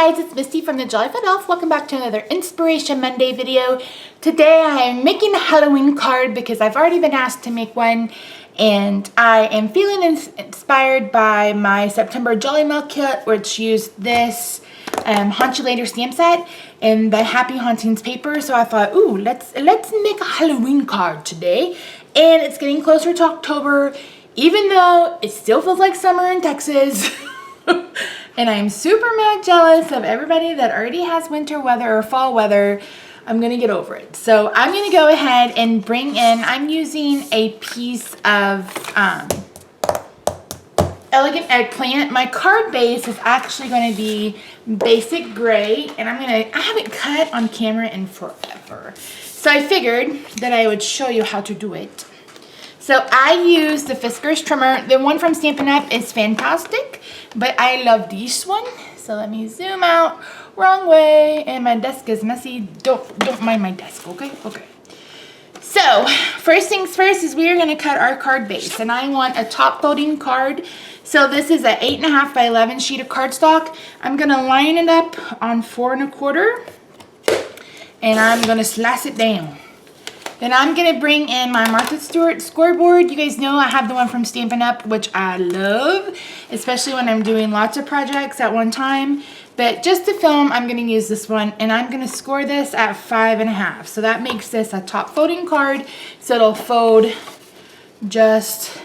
guys, it's Misty from the Jollyful Elf. Welcome back to another Inspiration Monday video. Today I am making a Halloween card because I've already been asked to make one, and I am feeling inspired by my September Jolly Mail kit, which used this Haunt You Later stamp set and the Happy Hauntings paper. So I thought, ooh, let's make a Halloween card today. And it's getting closer to October, even though it still feels like summer in Texas. And I'm super mad jealous of everybody that already has winter weather or fall weather. I'm gonna get over it. So I'm gonna go ahead and bring in, I'm using a piece of Elegant Eggplant. My card base is actually gonna be basic gray, and I haven't cut on camera in forever. So I figured that I would show you how to do it. So I use the Fiskars trimmer. The one from Stampin' Up is fantastic, but I love this one. So let me zoom out. Wrong way, and my desk is messy. Don't mind my desk, okay? Okay. So first things first is we are gonna cut our card base, and I want a top folding card. So this is an 8.5 by 11 sheet of cardstock. I'm gonna line it up on 4 1/4, and I'm gonna slice it down. Then I'm gonna bring in my Martha Stewart scoreboard. You guys know I have the one from Stampin' Up, which I love, especially when I'm doing lots of projects at one time. But just to film, I'm gonna use this one, and I'm gonna score this at 5.5. So that makes this a top folding card, so it'll fold just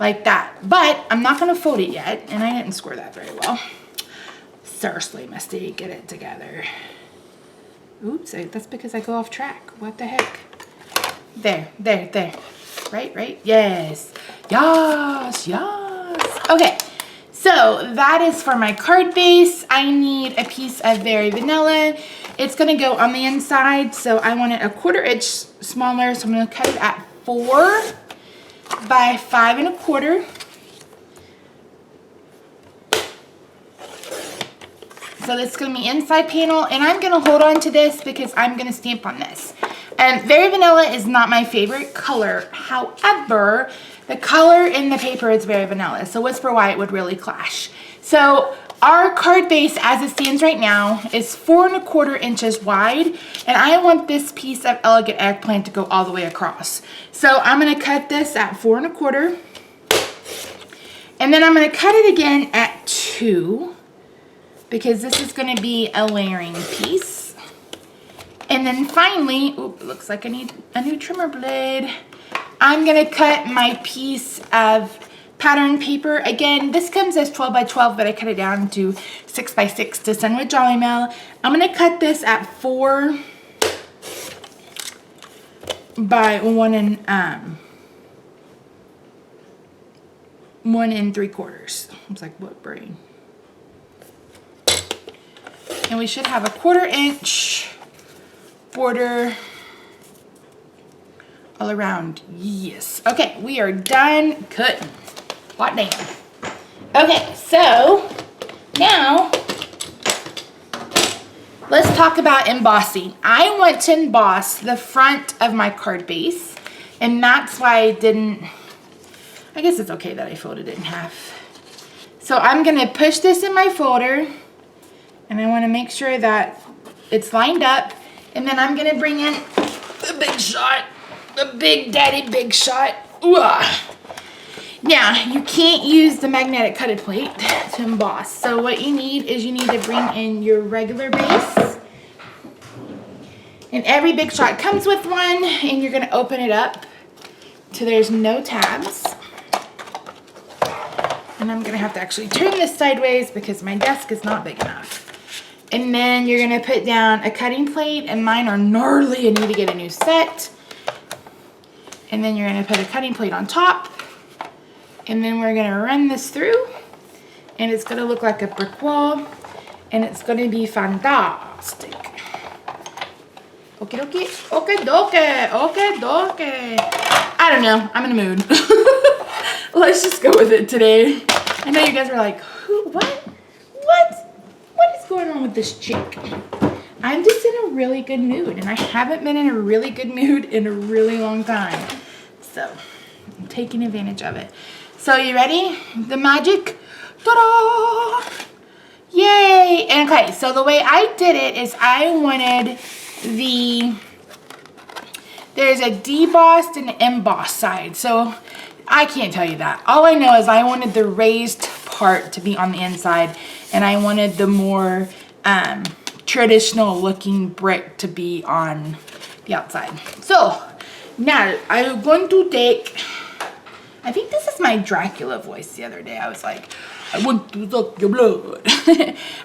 like that. But I'm not gonna fold it yet, and I didn't score that very well. Seriously, Misty, get it together. Oops, that's because I go off track. What the heck? There. Right? Yes. Okay, so that is for my card base. I need a piece of Very Vanilla. It's gonna go on the inside, so I want it a 1/4 inch smaller, so I'm gonna cut it at 4 by 5 1/4. So this is going to be inside panel, and I'm going to hold on to this because I'm going to stamp on this. And Very Vanilla is not my favorite color. However, the color in the paper is Very Vanilla, so Whisper White would really clash. So our card base as it stands right now is 4 1/4 inches wide, and I want this piece of Elegant Eggplant to go all the way across. So I'm going to cut this at 4 1/4, and then I'm going to cut it again at 2. Because this is going to be a layering piece. And then finally, it looks like I need a new trimmer blade. I'm going to cut my piece of pattern paper. Again, this comes as 12 by 12, but I cut it down to 6 by 6 to send with Jolly Mail. I'm going to cut this at 4 by 1 3/4. It's like, what brain? And we should have a 1/4 inch border all around. Yes. Okay, we are done cutting. Hot damn. Okay, so now let's talk about embossing. I want to emboss the front of my card base, and that's why I guess it's okay that I folded it in half. So I'm gonna push this in my folder, and I want to make sure that it's lined up. And then I'm going to bring in the big shot. The Big Daddy Big Shot. Ooh. Now, you can't use the magnetic cutted plate to emboss. So what you need is you need to bring in your regular base. And every Big Shot comes with one. And you're going to open it up till there's no tabs. And I'm going to have to actually turn this sideways because my desk is not big enough. And then you're going to put down a cutting plate, and mine are gnarly. I need to get a new set. And then you're going to put a cutting plate on top. And then we're going to run this through, and it's going to look like a brick wall, and it's going to be fantastic. Okie dokie, okie dokie, okie dokie. I don't know. I'm in a mood. Let's just go with it today. I know you guys are like, who? What? What is going on with this chick? I'm just in a really good mood, and I haven't been in a really good mood in a really long time. So I'm taking advantage of it. So you ready? The magic. Ta-da! Yay! And okay, so the way I did it is I wanted there's a debossed and embossed side. So I can't tell you that. All I know is I wanted the raised part to be on the inside, and I wanted the more traditional looking brick to be on the outside. So now I'm going to take, I think this is my Dracula voice the other day. I was like, I want to suck your blood.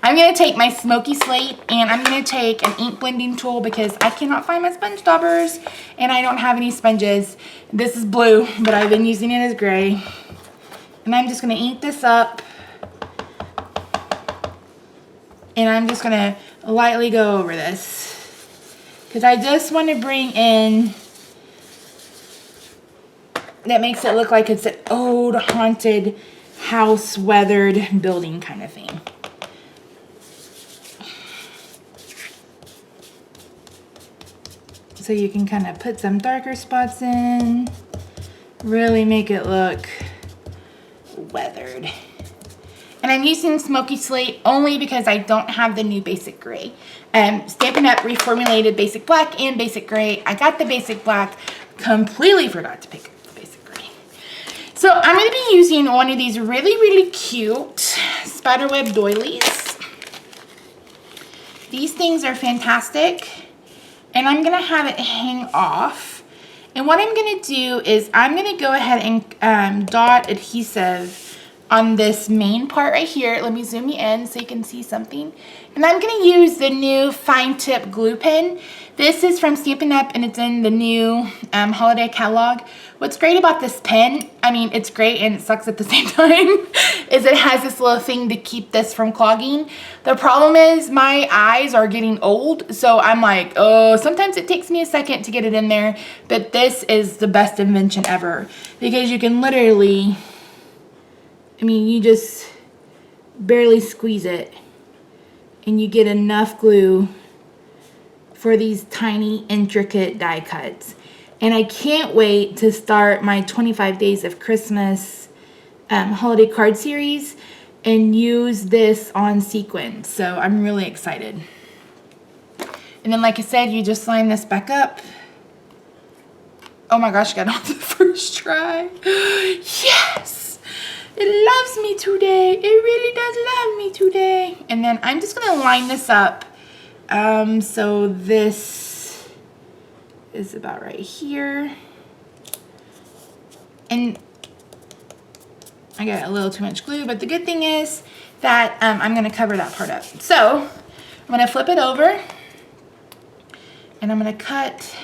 I'm going to take my smoky slate and I'm going to take an ink blending tool because I cannot find my sponge daubers and I don't have any sponges. This is blue, but I've been using it as gray. And I'm just going to ink this up. And I'm just going to lightly go over this because I just want to bring in, that makes it look like it's an old haunted house, weathered building kind of thing. So you can kind of put some darker spots in, really make it look weathered. And I'm using smoky slate only because I don't have the new basic gray. Stampin' Up! Reformulated basic black and basic gray. I got the basic black, completely forgot to pick up the basic gray. So I'm going to be using one of these really, really cute spiderweb doilies. These things are fantastic. And I'm going to have it hang off. And what I'm going to do is I'm going to go ahead and dot adhesive on this main part right here. Let me zoom you in so you can see something. And I'm going to use the new fine tip glue pen. This is from Stampin' Up! And it's in the new holiday catalog. What's great about this pen, I mean, it's great and it sucks at the same time, is it has this little thing to keep this from clogging. The problem is my eyes are getting old, so I'm like, oh, sometimes it takes me a second to get it in there, but this is the best invention ever because you can literally, I mean, you just barely squeeze it and you get enough glue for these tiny, intricate die cuts. And I can't wait to start my 25 Days of Christmas holiday card series and use this on sequins. So I'm really excited. And then, like I said, you just line this back up. Oh my gosh, I got it on the first try. Yes! It loves me today. It really does love me today. And then I'm just gonna line this up. So this is about right here. And I got a little too much glue, but the good thing is that I'm gonna cover that part up. So I'm gonna flip it over and I'm gonna cut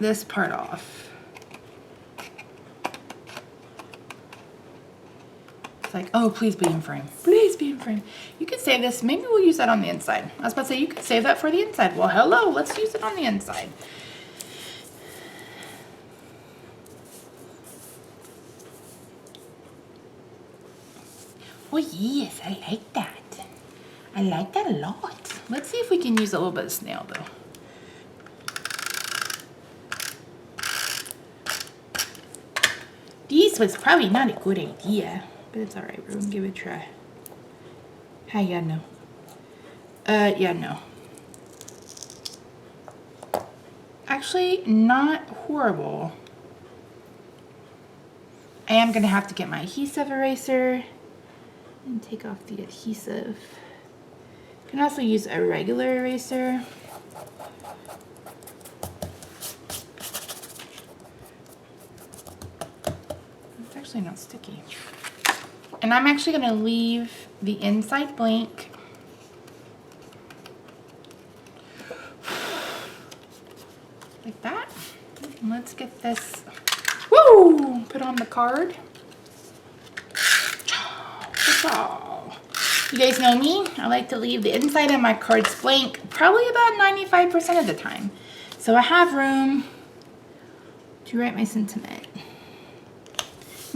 this part off. Like, oh, please be in frame. Please be in frame. You could save this. Maybe we'll use that on the inside. I was about to say, you could save that for the inside. Well, hello, let's use it on the inside. Oh, yes, I like that. I like that a lot. Let's see if we can use a little bit of snail, though. This was probably not a good idea. But it's alright, we're gonna give it a try. How y'all know? Yeah, no. Actually, not horrible. I am gonna have to get my adhesive eraser and take off the adhesive. You can also use a regular eraser. It's actually not sticky. And I'm actually going to leave the inside blank. Like that. And let's get this, woo, put on the card. You guys know me. I like to leave the inside of my cards blank probably about 95% of the time. So I have room to write my sentiment.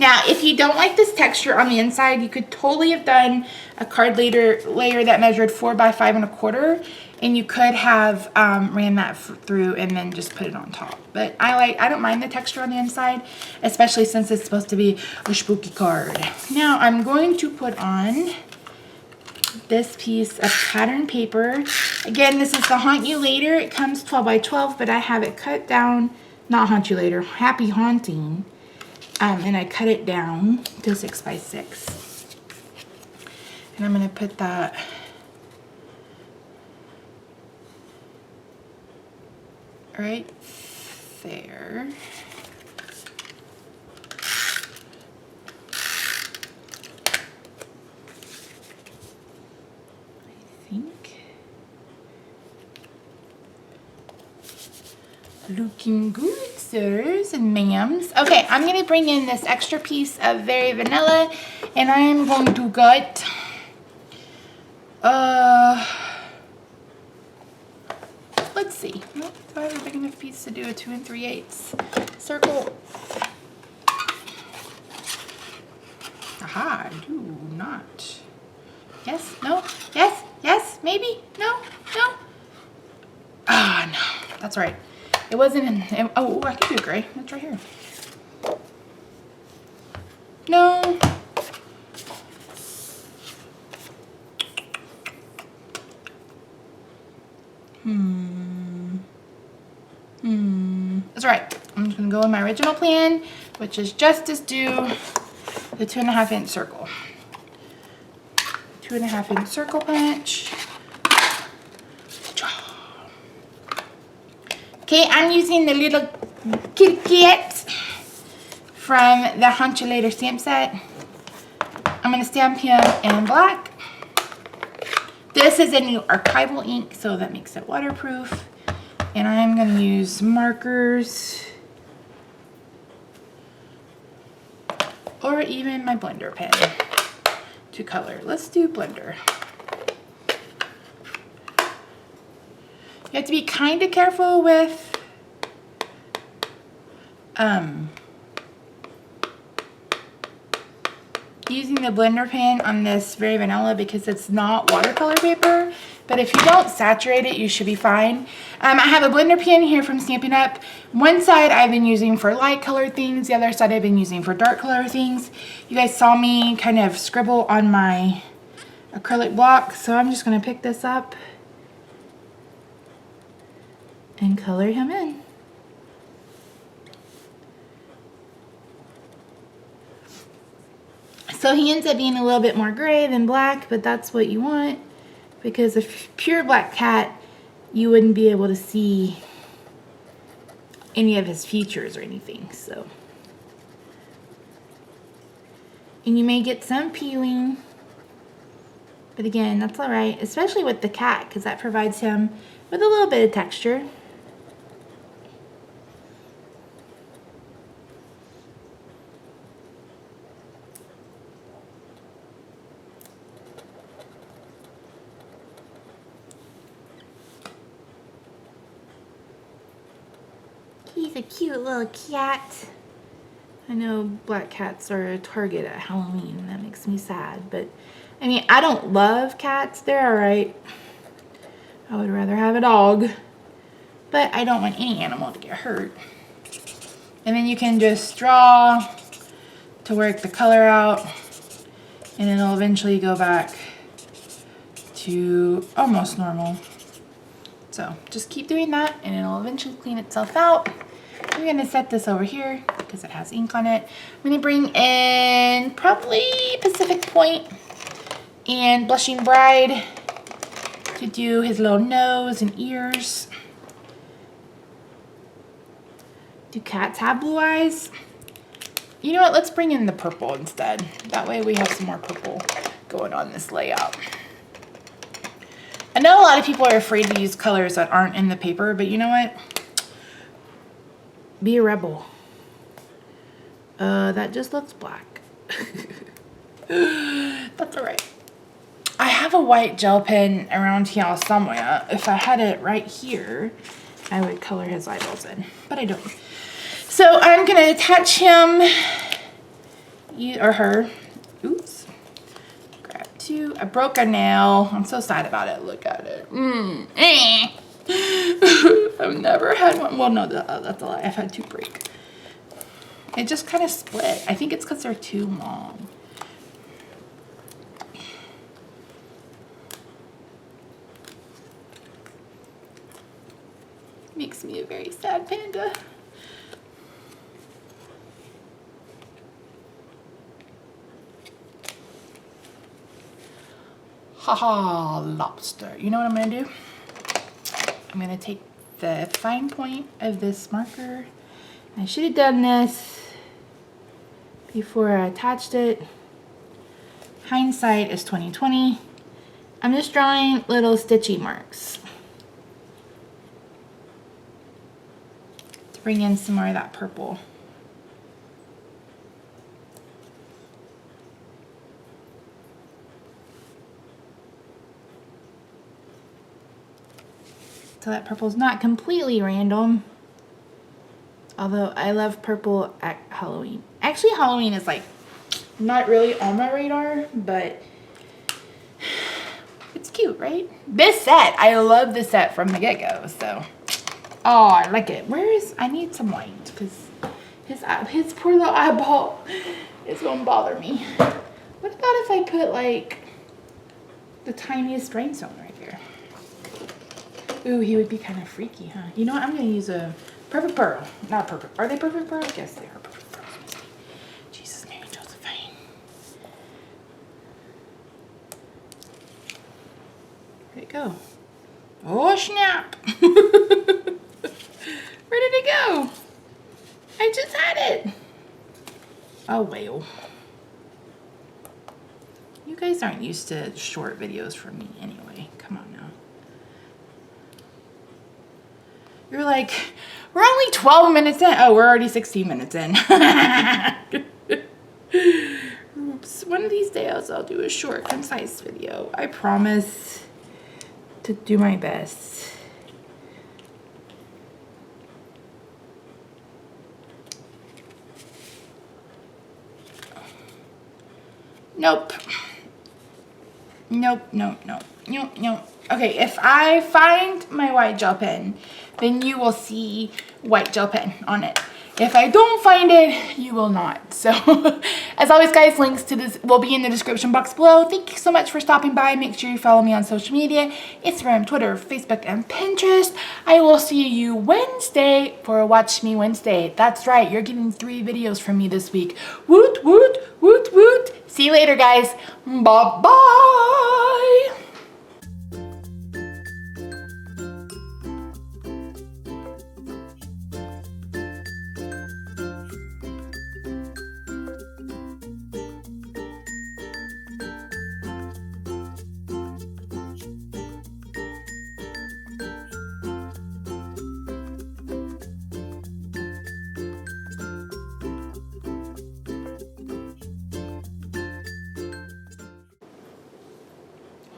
Now, if you don't like this texture on the inside, you could totally have done a card layer that measured 4 by 5 1/4, and you could have ran that through and then just put it on top. But I don't mind the texture on the inside, especially since it's supposed to be a spooky card. Now, I'm going to put on this piece of pattern paper. Again, this is the Haunt You Later. It comes 12 by 12, but I have it cut down, not Haunt You Later, Happy Haunting. And I cut it down to 6 by 6. And I'm gonna put that right there. Looking good, sirs and ma'ams. Okay, I'm gonna bring in this extra piece of Very Vanilla, and I'm going to gut let's see. Do I have a big enough piece to do a 2 3/8 circle? Aha, I do not. Yes, no, yes, yes, maybe, no, no. Ah, no, that's right. It wasn't in, oh, I could do gray. It's right here. No. That's right. I'm just gonna go in my original plan, which is just as do the 2.5 inch circle. 2.5 inch circle punch. Okay, I'm using the little kitty cat from the Haunt You Later stamp set. I'm going to stamp him in black. This is a new archival ink, so that makes it waterproof. And I'm going to use markers or even my blender pen to color. Let's do blender. You have to be kind of careful with using the blender pen on this Very Vanilla because it's not watercolor paper. But if you don't saturate it, you should be fine. I have a blender pen here from Stampin' Up. One side I've been using for light color things. The other side I've been using for dark color things. You guys saw me kind of scribble on my acrylic block. So I'm just going to pick this up and color him in. So he ends up being a little bit more gray than black, but that's what you want because a pure black cat, you wouldn't be able to see any of his features or anything. So, and you may get some peeling, but again, that's all right, especially with the cat because that provides him with a little bit of texture. He's a cute little cat. I know black cats are a target at Halloween. That makes me sad. But, I mean, I don't love cats. They're alright. I would rather have a dog. But I don't want any animal to get hurt. And then you can just draw to work the color out. And it'll eventually go back to almost normal. So, just keep doing that and it'll eventually clean itself out. I'm going to set this over here because it has ink on it. I'm going to bring in probably Pacific Point and Blushing Bride to do his little nose and ears. Do cats have blue eyes? You know what? Let's bring in the purple instead. That way we have some more purple going on this layout. I know a lot of people are afraid to use colors that aren't in the paper, but you know what? Be a rebel. That just looks black. That's alright. I have a white gel pen around here somewhere. If I had it right here, I would color his eyeballs in, but I don't. So I'm going to attach him, or her. Oops. Grab two. I broke a nail. I'm so sad about it. Look at it. I've never had one. Well, no, that's a lie. I've had two break. It just kind of split. I think it's because they're too long. Makes me a very sad panda. Haha, lobster. You know what I'm gonna do? I'm gonna take the fine point of this marker. I should have done this before I attached it. Hindsight is 2020. I'm just drawing little stitchy marks to bring in some more of that purple. So that purple's not completely random. Although I love purple at Halloween. Actually, Halloween is like not really on my radar, but it's cute, right? This set, I love this set from the get-go, so. Oh, I like it. I need some white, because his poor little eyeball is gonna bother me. What about if I put like the tiniest rhinestone right here? Ooh, he would be kind of freaky, huh? You know what, I'm gonna use a perfect pearl. Not perfect, are they perfect pearl? Yes, they are perfect pearls. Jesus, Mary, Josephine. Where'd it go? Oh, snap. Where did it go? I just had it. Oh, well. You guys aren't used to short videos from me anyway. Come on now. You're like, we're only 12 minutes in. Oh, we're already 16 minutes in. Oops. One of these days I'll do a short, concise video. I promise to do my best. Nope. Nope, nope, nope, nope, nope. Okay, if I find my white gel pen, then you will see white gel pen on it. If I don't find it, you will not. So, as always, guys, links to this will be in the description box below. Thank you so much for stopping by. Make sure you follow me on social media, Instagram, Twitter, Facebook, and Pinterest. I will see you Wednesday for Watch Me Wednesday. That's right, you're getting 3 videos from me this week. Woot, woot, woot, woot. See you later, guys. Bye-bye.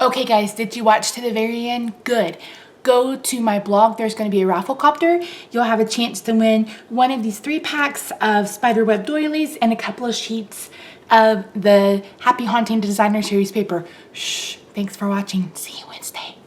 Okay guys, did you watch to the very end? Good. Go to my blog. There's going to be a raffle copter. You'll have a chance to win one of these 3 packs of spiderweb doilies and a couple of sheets of the Happy Haunting Designer Series paper. Shh. Thanks for watching. See you Wednesday.